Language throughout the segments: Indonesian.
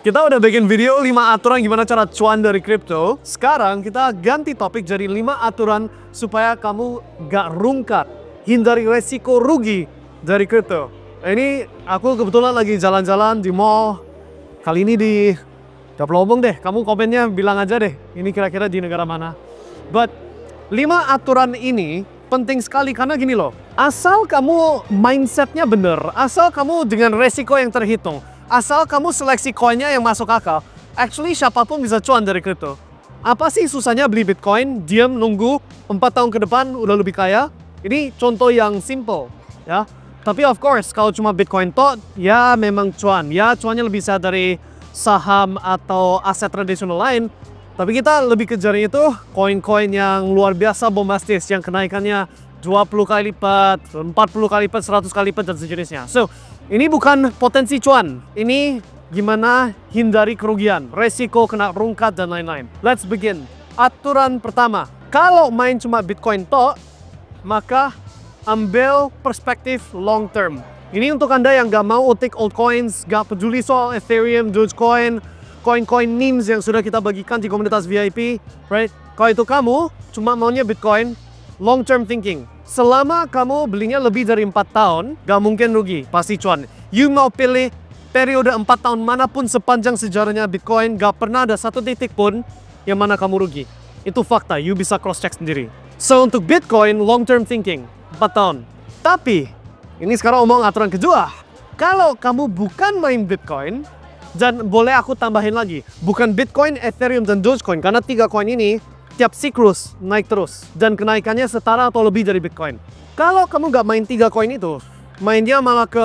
Kita udah bikin video 5 aturan gimana cara cuan dari kripto. Sekarang kita ganti topik jadi 5 aturan supaya kamu gak rungkat. Hindari resiko rugi dari kripto. Ini aku kebetulan lagi jalan-jalan di mall. Kali ini di Daplobong deh. Kamu komennya bilang aja deh. Ini kira-kira di negara mana. But 5 aturan ini penting sekali karena gini loh. Asal kamu mindsetnya bener. Asal kamu dengan resiko yang terhitung. Asal kamu seleksi koinnya yang masuk akal, actually siapapun bisa cuan dari kripto. Apa sih susahnya beli Bitcoin, diam nunggu 4 tahun ke depan udah lebih kaya? Ini contoh yang simple, ya. Tapi of course, kalau cuma Bitcoin toh, ya memang cuan. Ya cuannya lebih besar dari saham atau aset tradisional lain. Tapi kita lebih kejar itu koin-koin yang luar biasa bombastis, yang kenaikannya 20 kali lipat, 40 kali lipat, 100 kali lipat, dan sejenisnya. So, ini bukan potensi cuan. Ini gimana hindari kerugian, resiko kena rungkat, dan lain-lain. Let's begin. Aturan pertama. Kalau main cuma Bitcoin toh, maka ambil perspektif long term. Ini untuk Anda yang gak mau utik altcoins, gak peduli soal Ethereum, Dogecoin, koin-koin memes yang sudah kita bagikan di komunitas VIP, right? Kalau itu kamu cuma maunya Bitcoin, long term thinking. Selama kamu belinya lebih dari 4 tahun, gak mungkin rugi, pasti cuan. You mau pilih periode 4 tahun manapun sepanjang sejarahnya Bitcoin, gak pernah ada satu titik pun yang mana kamu rugi. Itu fakta, you bisa cross check sendiri. So untuk Bitcoin, long term thinking, 4 tahun. Tapi, ini sekarang omong aturan kedua. Kalau kamu bukan main Bitcoin, dan boleh aku tambahin lagi, bukan Bitcoin, Ethereum, dan Dogecoin, karena 3 koin ini tiap siklus naik terus dan kenaikannya setara atau lebih dari Bitcoin. Kalau kamu gak main 3 koin itu, mainnya malah ke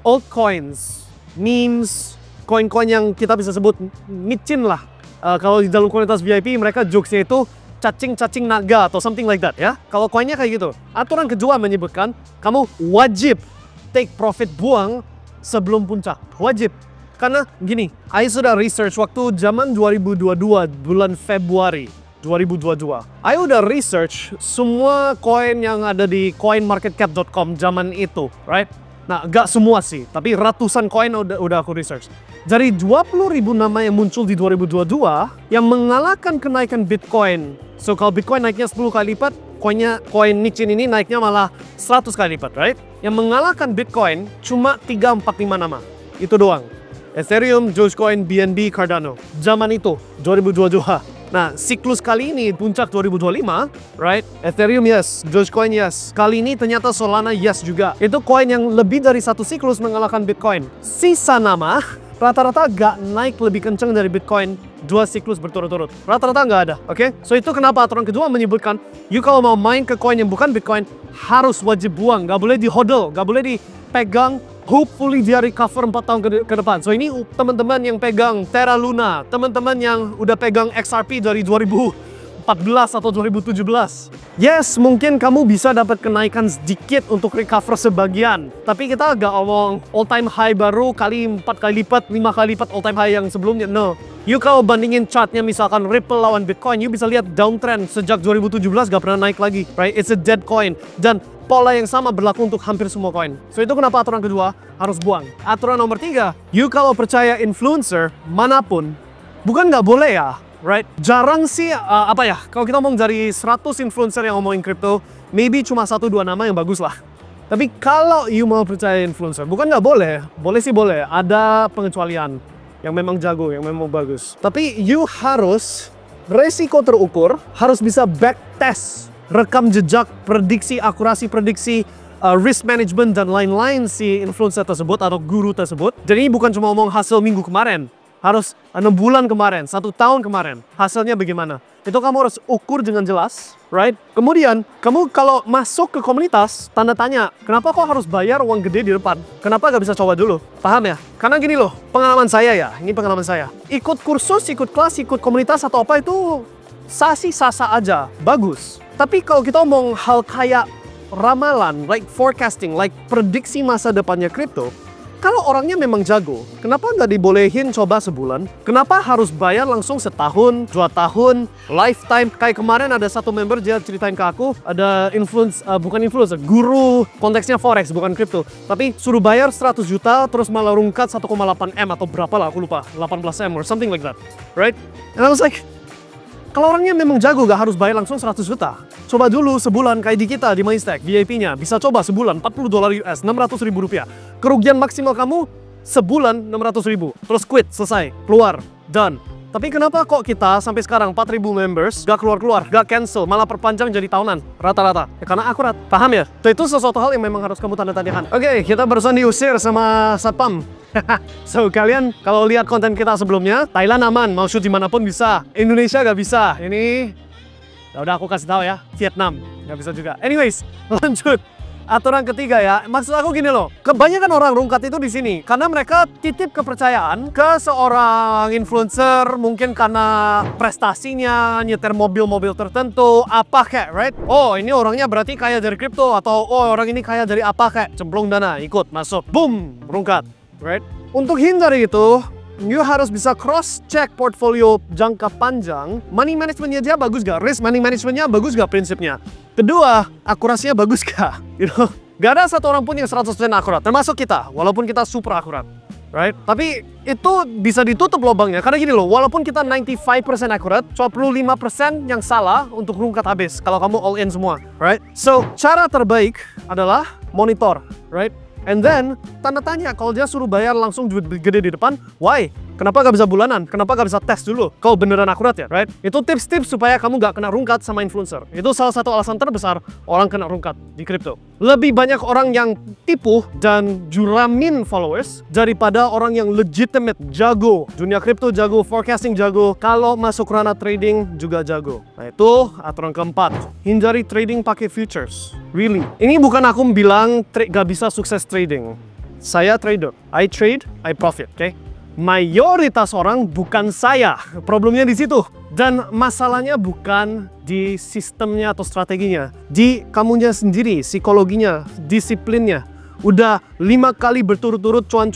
altcoins, memes, koin-koin yang kita bisa sebut micin lah. Kalau di dalam komunitas VIP mereka jokesnya itu cacing-cacing naga atau something like that ya. Kalau koinnya kayak gitu. Aturan kedua menyebutkan kamu wajib take profit, buang sebelum puncak. Wajib. Karena gini, I sudah research waktu zaman 2022 bulan Februari 2022. I udah research semua koin yang ada di coinmarketcap.com zaman itu, right? Nah, gak semua sih, tapi ratusan koin udah aku research. Dari 20.000 nama yang muncul di 2022 yang mengalahkan kenaikan Bitcoin. So, kalau Bitcoin naiknya 10 kali lipat, koin Nichin ini naiknya malah 100 kali lipat, right? Yang mengalahkan Bitcoin cuma 3, 4, 5 nama. Itu doang. Ethereum, Dogecoin, BNB, Cardano. Zaman itu, 2022. Nah, siklus kali ini puncak 2025, right? Ethereum yes, Dogecoin yes. Kali ini ternyata Solana yes juga. Itu koin yang lebih dari satu siklus mengalahkan Bitcoin. Sisa nama rata-rata gak naik lebih kencang dari Bitcoin 2 siklus berturut-turut. Rata-rata nggak ada, oke? So itu kenapa aturan kedua menyebutkan, you kalau mau main ke koin yang bukan Bitcoin, harus wajib buang. Gak boleh di hodl, gak boleh dipegang. Hopefully dia recover 4 tahun ke depan. So ini teman-teman yang pegang Terra Luna, teman-teman yang udah pegang XRP dari 2014 atau 2017. Yes, mungkin kamu bisa dapat kenaikan sedikit untuk recover sebagian. Tapi kita agak omong all time high baru kali 4 kali lipat, 5 kali lipat all time high yang sebelumnya. No. You kalau bandingin chartnya misalkan Ripple lawan Bitcoin, you bisa lihat downtrend sejak 2017 gak pernah naik lagi. Right? It's a dead coin. Dan pola yang sama berlaku untuk hampir semua koin. So itu kenapa aturan kedua harus buang. Aturan nomor 3, you kalau percaya influencer manapun, bukan nggak boleh ya, right? Jarang sih, kalau kita ngomong dari 100 influencer yang ngomongin crypto, maybe cuma 1-2 nama yang bagus lah. Tapi kalau you mau percaya influencer, bukan nggak boleh, boleh sih boleh, ada pengecualian yang memang jago, yang memang bagus. Tapi you harus resiko terukur, harus bisa backtest rekam jejak, prediksi, akurasi prediksi, risk management, dan lain-lain si influencer tersebut atau guru tersebut. Jadi ini bukan cuma ngomong hasil minggu kemarin, harus 6 bulan kemarin, 1 tahun kemarin, hasilnya bagaimana. Itu kamu harus ukur dengan jelas, right? Kemudian, kamu kalau masuk ke komunitas, tanda tanya, kenapa kok harus bayar uang gede di depan? Kenapa gak bisa coba dulu? Paham ya? Karena gini loh, pengalaman saya ya, ini pengalaman saya. Ikut kursus, ikut kelas, ikut komunitas atau apa itu sasa aja, bagus. Tapi kalau kita ngomong hal kayak ramalan, like forecasting, like prediksi masa depannya kripto, Kalau orangnya memang jago, kenapa nggak dibolehin coba sebulan? Kenapa harus bayar langsung setahun, 2 tahun, lifetime? Kayak kemarin ada satu member dia ceritain ke aku, ada bukan influencer, guru, konteksnya forex bukan crypto, tapi suruh bayar 100 juta terus malah rungkat 1,8 M atau berapa lah, aku lupa, 18 M or something like that, right? And I was like, kalau orangnya memang jago gak harus bayar langsung 100 juta. Coba dulu sebulan kayak di kita di Mindstack, VIP-nya bisa coba sebulan $40 US, 600 ribu rupiah. Kerugian maksimal kamu sebulan 600 ribu. Terus quit, selesai, keluar, done. Tapi kenapa kok kita sampai sekarang 4.000 members gak keluar-keluar, gak cancel, malah perpanjang jadi tahunan rata-rata? Ya karena akurat, paham ya? Itu sesuatu hal yang memang harus kamu tanda-tanyakan. Oke, kita barusan diusir sama satpam. So, kalian kalau lihat konten kita sebelumnya, Thailand aman, mau shoot dimanapun bisa. Indonesia gak bisa. Ini, udah aku kasih tahu ya, Vietnam gak bisa juga. Anyways, lanjut. Aturan ketiga ya, maksud aku gini loh, kebanyakan orang rungkat itu di sini karena mereka titip kepercayaan ke seorang influencer, mungkin karena prestasinya, nyetir mobil-mobil tertentu, apa kayak, right? Oh, ini orangnya berarti kaya dari kripto, atau oh orang ini kaya dari apa kayak, cemplung dana, ikut, masuk, boom, rungkat, right? Untuk hindari itu, you harus bisa cross-check portfolio jangka panjang. Money managementnya dia bagus gak? Risk money managementnya bagus gak prinsipnya? Kedua, akurasinya bagus gak? You know? Gak ada satu orang pun yang 100% akurat, termasuk kita, walaupun kita super akurat. Right? Tapi itu bisa ditutup lubangnya, karena gini loh, walaupun kita 95% akurat, cuma perlu 5% yang salah untuk rungkat habis, kalau kamu all in semua. Right? So, cara terbaik adalah monitor. Right? And then, tanda tanya, kalau dia suruh bayar langsung duit gede di depan, why? Kenapa gak bisa bulanan? Kenapa gak bisa tes dulu? Kau beneran akurat ya, right? Itu tips-tips supaya kamu gak kena rungkat sama influencer. Itu salah satu alasan terbesar orang kena rungkat di kripto. Lebih banyak orang yang tipu dan juramin followers daripada orang yang legitimate, jago. Dunia kripto jago, forecasting jago, kalau masuk ranah trading juga jago. Nah itu aturan keempat. Hindari trading pakai futures. Really. Ini bukan aku bilang gak bisa sukses trading. Saya trader. I trade, I profit, oke? Mayoritas orang bukan saya, problemnya di situ. Dan masalahnya bukan di sistemnya atau strateginya, di kamunya sendiri, psikologinya, disiplinnya. Udah 5 kali berturut-turut cuan,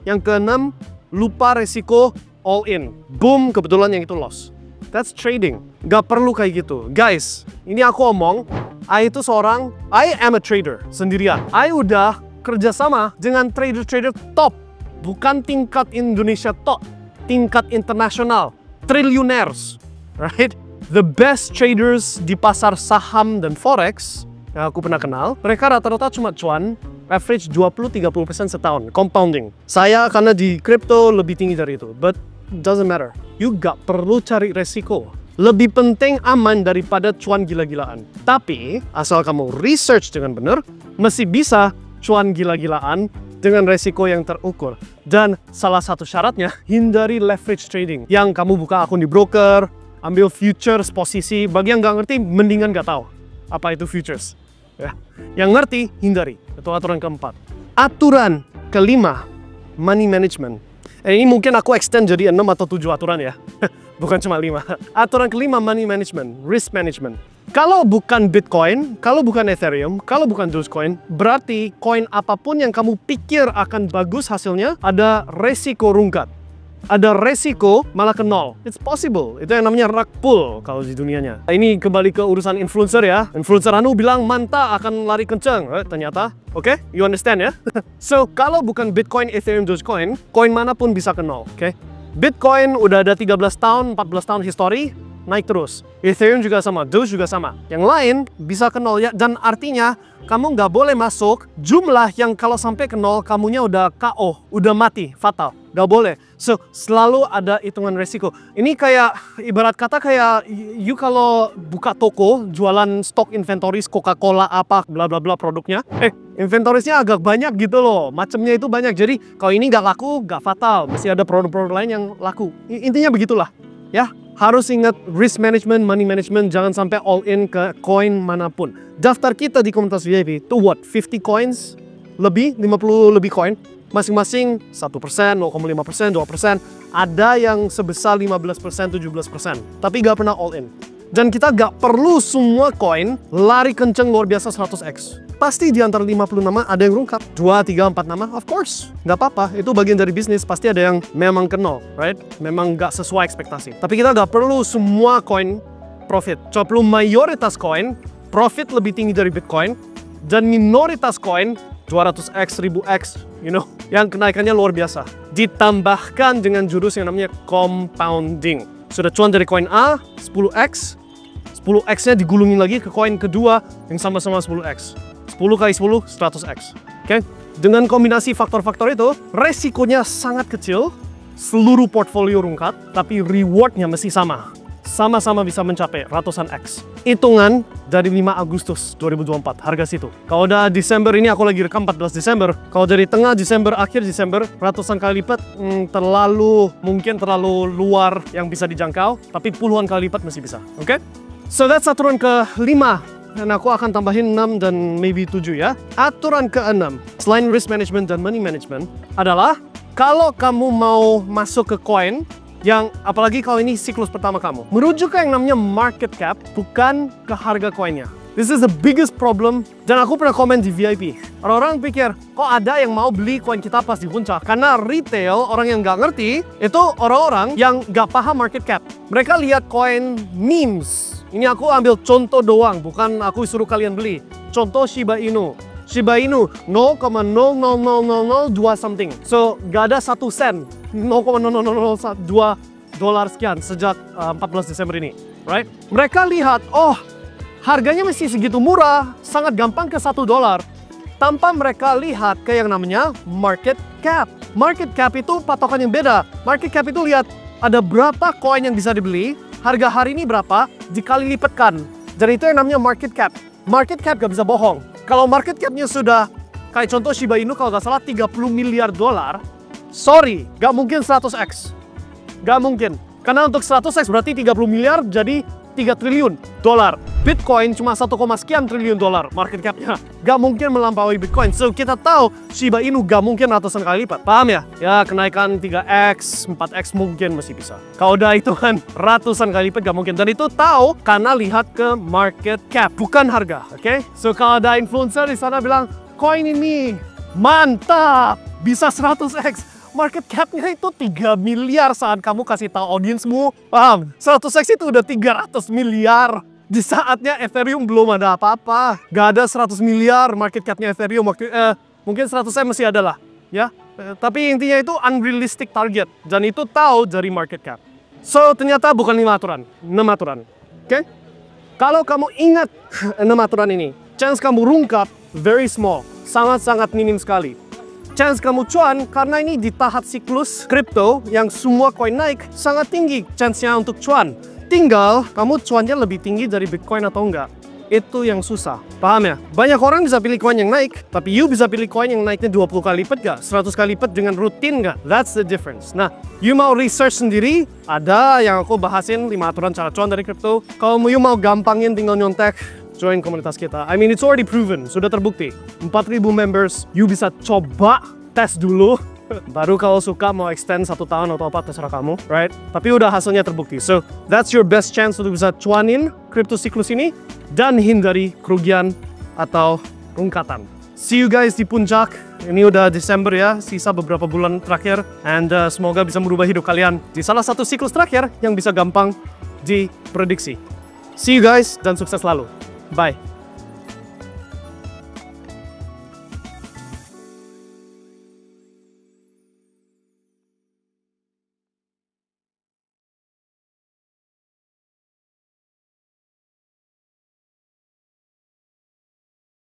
yang keenam lupa resiko, all in. Boom, kebetulan yang itu loss. That's trading. Gak perlu kayak gitu. Guys, ini aku omong, I am a trader sendirian. I udah kerjasama dengan trader-trader top. Bukan tingkat Indonesia top, tingkat internasional, trillionaires, right? The best traders di pasar saham dan forex yang aku pernah kenal, mereka rata-rata cuma cuan average 20-30% setahun, compounding. Saya karena di crypto lebih tinggi dari itu, but doesn't matter. You gak perlu cari resiko. Lebih penting aman daripada cuan gila-gilaan. Tapi, asal kamu research dengan benar, masih bisa cuan gila-gilaan dengan resiko yang terukur. Dan salah satu syaratnya, hindari leverage trading. Yang kamu buka akun di broker, ambil futures posisi. Bagi yang nggak ngerti, mendingan nggak tahu apa itu futures. Ya. Yang ngerti, hindari. Itu aturan keempat. Aturan kelima, money management. Ini mungkin aku extend jadi 6 atau 7 aturan ya. Bukan cuma 5. Aturan kelima, money management, risk management. Kalau bukan Bitcoin, kalau bukan Ethereum, kalau bukan Dogecoin, berarti koin apapun yang kamu pikir akan bagus hasilnya, ada resiko rungkat. Ada resiko malah ke nol. It's possible. Itu yang namanya rug pull kalau di dunianya. Ini kembali ke urusan influencer ya. Influencer anu bilang Manta akan lari kenceng. Ternyata, oke? You understand ya? So, kalau bukan Bitcoin, Ethereum, Dogecoin, koin manapun bisa ke nol, oke? Bitcoin udah ada 13 tahun, 14 tahun history, naik terus. Ethereum juga sama, Doge juga sama. Yang lain bisa ke nol ya, dan artinya kamu nggak boleh masuk jumlah yang kalau sampai ke nol, kamunya udah KO, udah mati, fatal. Nggak boleh. So, selalu ada hitungan resiko. Ini kayak, ibarat kata kayak, you kalau buka toko, jualan stok inventories Coca-Cola apa, bla bla bla produknya. Inventoriesnya agak banyak gitu loh, macamnya itu banyak. Jadi, kalau ini nggak laku, nggak fatal. Masih ada produk-produk lain yang laku. Intinya begitulah. Ya, harus ingat risk management, money management, jangan sampai all in ke koin manapun. Daftar kita di komunitas VIP itu what? 50 coins lebih, 50 lebih koin. Masing-masing 1%, 0,5%, 2%. Ada yang sebesar 15%, 17%. Tapi gak pernah all in. Dan kita gak perlu semua koin lari kenceng luar biasa 100x. pasti di antara 50 nama ada yang rungkap. 2, 3, 4 nama, of course. Nggak apa-apa, itu bagian dari bisnis. Pasti ada yang memang kenal, right? Memang nggak sesuai ekspektasi. Tapi kita nggak perlu semua koin profit. Cuma perlu mayoritas koin, profit lebih tinggi dari Bitcoin. Dan minoritas koin, 200x, 1000x, yang kenaikannya luar biasa. Ditambahkan dengan jurus yang namanya compounding. Sudah cuan dari koin A, 10x, 10x-nya digulungin lagi ke koin kedua yang sama-sama 10x. 10 kali 10, 100x. Oke? Dengan kombinasi faktor-faktor itu, resikonya sangat kecil, seluruh portfolio rungkat, tapi rewardnya mesti sama. Sama-sama bisa mencapai ratusan x. Hitungan dari 5 Agustus 2024, harga situ. Kalau udah Desember ini, aku lagi rekam 14 Desember. Kalau dari tengah Desember, akhir Desember, ratusan kali lipat, mungkin terlalu luar yang bisa dijangkau, tapi puluhan kali lipat masih bisa. Oke? So that's aturan ke-5. Dan aku akan tambahin 6 dan maybe 7 ya. Aturan ke-6, selain risk management dan money management, adalah kalau kamu mau masuk ke koin, yang apalagi kalau ini siklus pertama kamu, merujuk ke yang namanya market cap, bukan ke harga koinnya. This is the biggest problem. Dan aku pernah komen di VIP. Orang-orang pikir, kok ada yang mau beli koin kita pas di puncak? Karena retail, orang yang nggak ngerti, itu orang-orang yang nggak paham market cap. Mereka lihat koin memes. Ini aku ambil contoh doang, bukan aku suruh kalian beli. Contoh Shiba Inu. Shiba Inu 0,00002 something. So, nggak ada 1 sen. 0,00002 dolar sekian sejak 14 Desember ini. Right? Mereka lihat, oh, harganya masih segitu murah, sangat gampang ke 1 dolar. Tanpa mereka lihat ke yang namanya market cap. Market cap itu patokan yang beda. Market cap itu lihat ada berapa koin yang bisa dibeli, harga hari ini berapa, dikali lipatkan. Jadi itu yang namanya market cap. Market cap gak bisa bohong. Kalau market capnya sudah, kayak contoh Shiba Inu kalau gak salah 30 miliar dolar, sorry, gak mungkin 100x. Gak mungkin. Karena untuk 100x berarti 30 miliar jadi 3 triliun dolar. Bitcoin cuma 1, sekian triliun dolar market cap-nya. Gak mungkin melampaui Bitcoin. So, kita tahu Shiba Inu gak mungkin ratusan kali lipat. Paham ya? Ya, kenaikan 3x, 4x mungkin masih bisa. Kalau udah hitungan ratusan kali lipat gak mungkin. Dan itu tahu karena lihat ke market cap, bukan harga. Oke? So, kalau ada influencer di sana bilang, koin ini mantap, bisa 100x. Market cap-nya itu 3 miliar saat kamu kasih tahu audiensmu. Paham? 100x itu udah 300 miliar. Di saatnya Ethereum belum ada apa-apa. Gak ada 100 miliar market cap-nya Ethereum. Mungkin 100x masih ada lah. Ya? Tapi intinya itu unrealistic target. Dan itu tahu dari market cap. So, ternyata bukan 5 aturan. 6 aturan. Oke? Kalau kamu ingat 6 aturan ini, chance kamu rungkap very small. Sangat-sangat minim sekali. Chance kamu cuan karena ini di tahap siklus kripto yang semua koin naik sangat tinggi chance-nya untuk cuan. Tinggal kamu cuannya lebih tinggi dari Bitcoin atau enggak. Itu yang susah. Paham ya? Banyak orang bisa pilih koin yang naik, tapi you bisa pilih koin yang naiknya 20 kali lipat gak? 100 kali lipat dengan rutin gak? That's the difference. Nah, you mau research sendiri, ada yang aku bahasin 5 aturan cara cuan dari kripto. Kalau you mau gampangin tinggal nyontek, join komunitas kita. I mean, it's already proven, sudah terbukti. 4.000 members, you bisa coba tes dulu. Baru kalau suka mau extend 1 tahun atau apa, terserah kamu, right? Tapi udah hasilnya terbukti. So, that's your best chance untuk bisa cuanin kripto siklus ini dan hindari kerugian atau rungkatan. See you guys di puncak. Ini udah Desember ya, sisa beberapa bulan terakhir. And semoga bisa merubah hidup kalian di salah satu siklus terakhir yang bisa gampang diprediksi. See you guys dan sukses selalu. Bye.